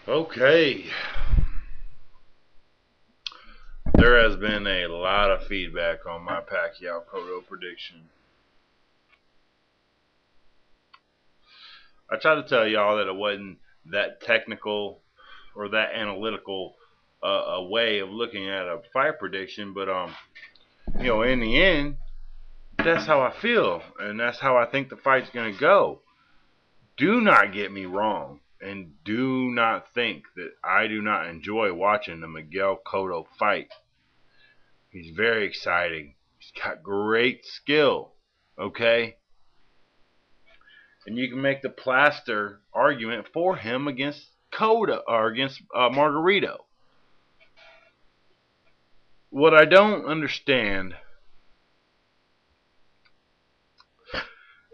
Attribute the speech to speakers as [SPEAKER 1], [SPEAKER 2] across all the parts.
[SPEAKER 1] Okay, there has been a lot of feedback on my Pacquiao Cotto prediction. I tried to tell y'all that it wasn't that technical or that analytical a way of looking at a fight prediction, but in the end, that's how I feel, and that's how I think the fight's gonna go. Do not get me wrong, and do not think that I do not enjoy watching the Miguel Cotto fight. He's very exciting. He's got great skill. Okay? And you can make the plaster argument for him against Cotto or against Margarito. What I don't understand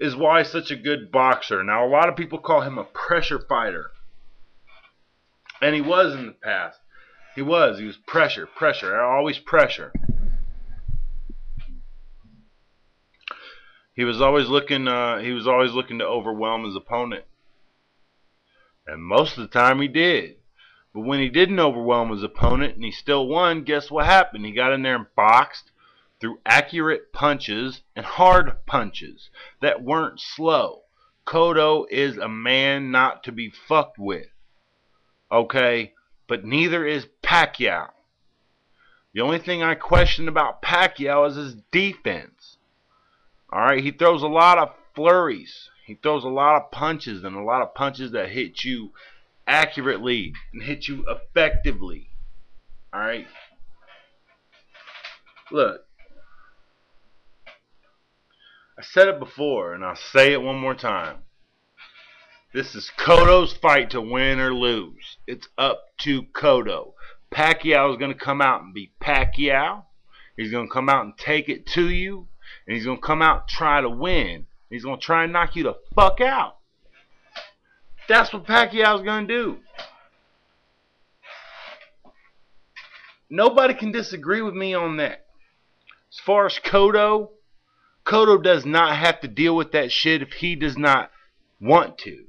[SPEAKER 1] is why he's such a good boxer. Now, a lot of people call him a pressure fighter. And he was in the past. He was pressure, always pressure. He was always looking to overwhelm his opponent. And most of the time he did. But when he didn't overwhelm his opponent and he still won, guess what happened? He got in there and boxed through accurate punches and hard punches that weren't slow. Cotto is a man not to be fucked with. Okay? But neither is Pacquiao. The only thing I question about Pacquiao is his defense. Alright? He throws a lot of flurries. He throws a lot of punches, and a lot of punches that hit you accurately and hit you effectively. Alright? Look. I said it before, and I'll say it one more time. This is Cotto's fight to win or lose. It's up to Cotto. Pacquiao is going to come out and be Pacquiao. He's going to come out and take it to you. And he's going to come out and try to win. He's going to try and knock you the fuck out. That's what Pacquiao's going to do. Nobody can disagree with me on that. As far as Cotto does not have to deal with that shit if he does not want to.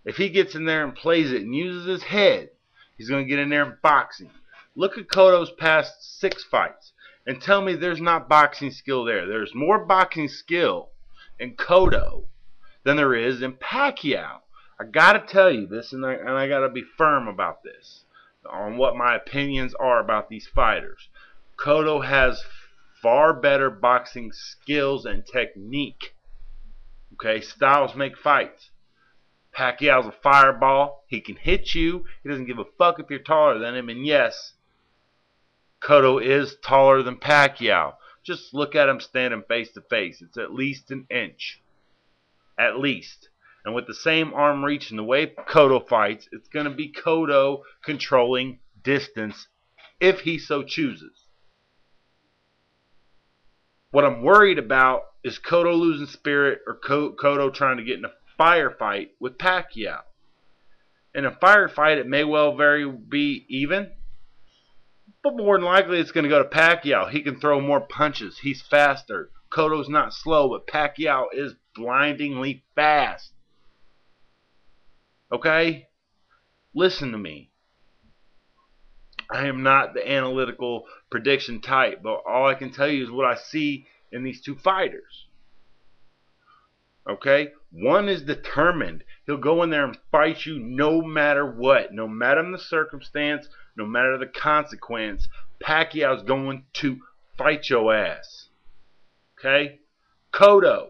[SPEAKER 1] If he gets in there and plays it and uses his head, he's going to get in there and boxing. Look at Cotto's past 6 fights and tell me there's not boxing skill there. There's more boxing skill in Cotto than there is in Pacquiao. I got to tell you this, and I got to be firm about this on what my opinions are about these fighters. Cotto has far better boxing skills and technique. Okay, styles make fights. Pacquiao's a fireball. He can hit you. He doesn't give a fuck if you're taller than him. And yes, Cotto is taller than Pacquiao. Just look at him standing face to face. It's at least an inch. At least. And with the same arm reach and the way Cotto fights, it's going to be Cotto controlling distance if he so chooses. What I'm worried about is Cotto losing spirit or Cotto trying to get in a firefight with Pacquiao. In a firefight, it may well be even, but more than likely it's going to go to Pacquiao. He can throw more punches. He's faster. Cotto's not slow, but Pacquiao is blindingly fast. Okay? Listen to me. I am not the analytical prediction type, but all I can tell you is what I see in these two fighters. Okay? One is determined. He'll go in there and fight you no matter what. No matter the circumstance, no matter the consequence, Pacquiao's going to fight your ass. Okay? Cotto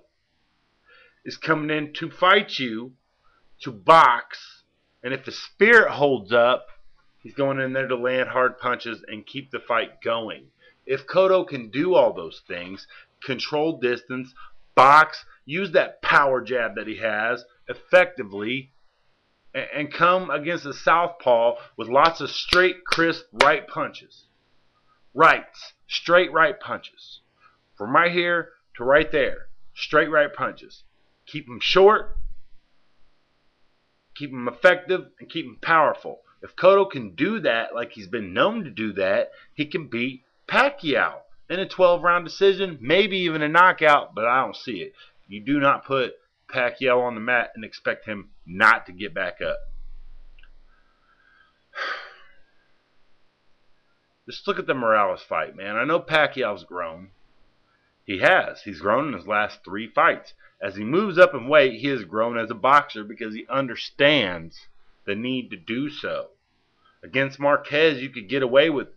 [SPEAKER 1] is coming in to fight you, to box, and if the spirit holds up, he's going in there to land hard punches and keep the fight going. If Cotto can do all those things, control distance, box, use that power jab that he has effectively, and come against a southpaw with lots of straight, crisp right punches. Rights. Straight right punches. From right here to right there. Straight right punches. Keep them short, keep them effective, and keep them powerful. If Cotto can do that, like he's been known to do that, he can beat Pacquiao in a 12-round decision, maybe even a knockout, but I don't see it. You do not put Pacquiao on the mat and expect him not to get back up. Just look at the Morales fight, man. I know Pacquiao's grown. He has. He's grown in his last 3 fights. As he moves up in weight, he has grown as a boxer because he understands the need to do so. Against Marquez, you could get away with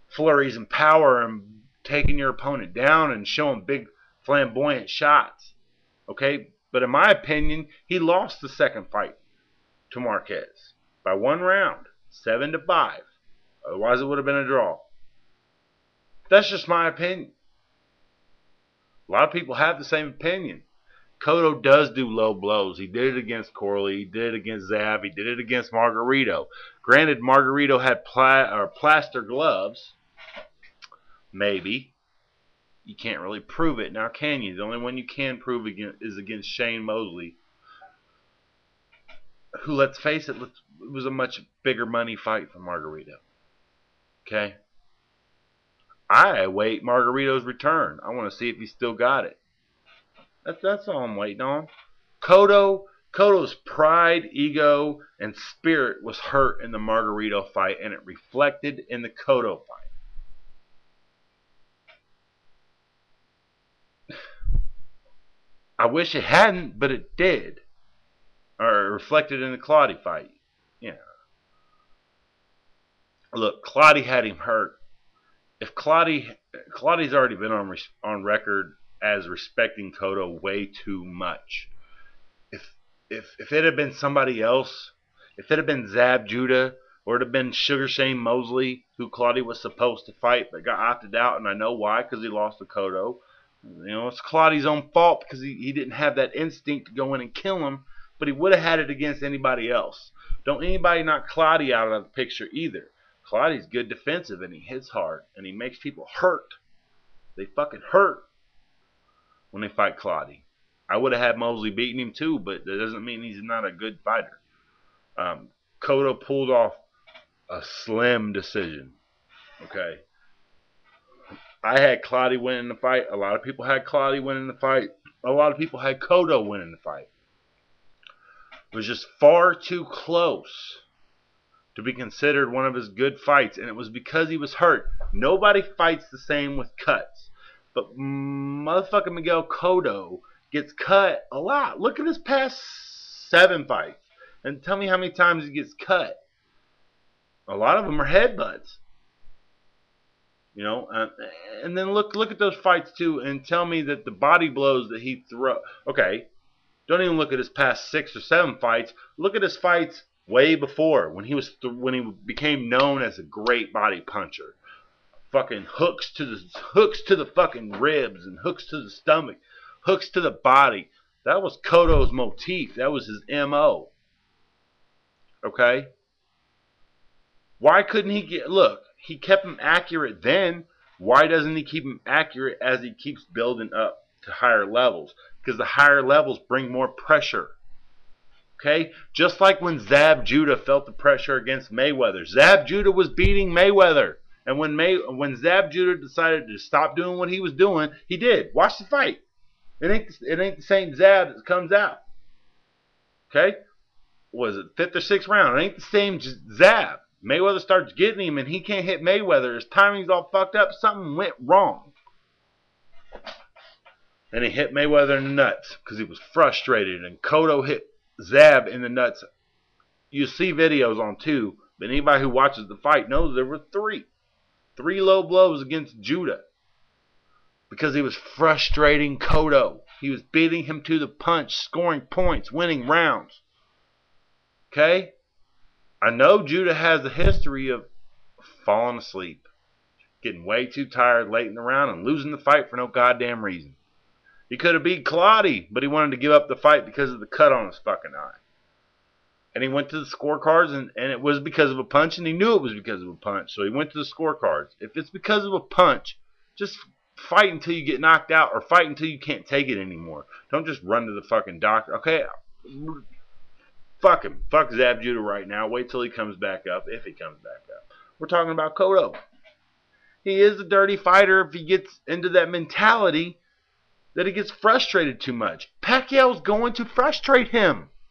[SPEAKER 1] flurries and power and taking your opponent down and showing big flamboyant shots. Okay? But in my opinion, he lost the second fight to Marquez by 1 round, 7-5. Otherwise, it would have been a draw. That's just my opinion. A lot of people have the same opinion. Cotto does do low blows. He did it against Corley. He did it against Zab. He did it against Margarito. Granted, Margarito had plaster gloves. Maybe. You can't really prove it. Now, can you? The only one you can prove is against Shane Mosley, who, let's face it, was a much bigger money fight for Margarito. Okay? I await Margarito's return. I want to see if he still got it. That's all I'm waiting on. Cotto's pride, ego, and spirit was hurt in the Margarito fight, and it reflected in the Cotto fight. I wish it hadn't, but it did. Or it reflected in the Claudia fight. Yeah. Look, Claudia had him hurt. If Claudia's already been on record as respecting Cotto way too much. If it had been somebody else, if it had been Zab Judah, or it had been Sugar Shane Mosley, who Claudia was supposed to fight but got opted out, and I know why, because he lost to Cotto. You know, it's Claudia's own fault because he didn't have that instinct to go in and kill him, but he would have had it against anybody else. Don't anybody knock Claudia out of the picture either. Claudia's good defensive, and he hits hard, and he makes people hurt. They fucking hurt when they fight Claudia. I would have had Mosley beating him too, but that doesn't mean he's not a good fighter. Cotto pulled off a slim decision. Okay. I had Claudia winning the fight. A lot of people had Claudia winning the fight. A lot of people had Cotto winning the fight. It was just far too close to be considered one of his good fights, and it was because he was hurt. Nobody fights the same with cuts. But motherfucking Miguel Cotto gets cut a lot. Look at his past 7 fights. And tell me how many times he gets cut. A lot of them are headbutts. You know, and then look at those fights too, and tell me that the body blows that he throw. Okay, don't even look at his past 6 or 7 fights. Look at his fights way before when he became known as a great body puncher. Fucking hooks to the fucking ribs and hooks to the stomach, hooks to the body. That was Cotto's motif. That was his MO. Okay? Why couldn't he get... Look, he kept him accurate then. Why doesn't he keep him accurate as he keeps building up to higher levels? Because the higher levels bring more pressure. Okay? Just like when Zab Judah felt the pressure against Mayweather. Zab Judah was beating Mayweather. And when Zab Judah decided to stop doing what he was doing, he did. Watch the fight. It ain't the same Zab that comes out. Okay? Was it 5th or 6th round? It ain't the same Zab. Mayweather starts getting him and he can't hit Mayweather. His timing's all fucked up. Something went wrong. And he hit Mayweather in the nuts because he was frustrated. And Cotto hit Zab in the nuts. You see videos on 2, but anybody who watches the fight knows there were 3. 3 low blows against Judah. Because he was frustrating Cotto. He was beating him to the punch, scoring points, winning rounds. Okay? I know Judah has a history of falling asleep. Getting way too tired late in the round and losing the fight for no goddamn reason. He could have beat Claudia, but he wanted to give up the fight because of the cut on his fucking eye. And he went to the scorecards, and it was because of a punch, and he knew it was because of a punch. So he went to the scorecards. If it's because of a punch, just fight until you get knocked out or fight until you can't take it anymore. Don't just run to the fucking doctor. Okay, fuck him. Fuck Zab Judah right now. Wait till he comes back up, if he comes back up. We're talking about Cotto. He is a dirty fighter if he gets into that mentality that he gets frustrated too much. Pacquiao's going to frustrate him.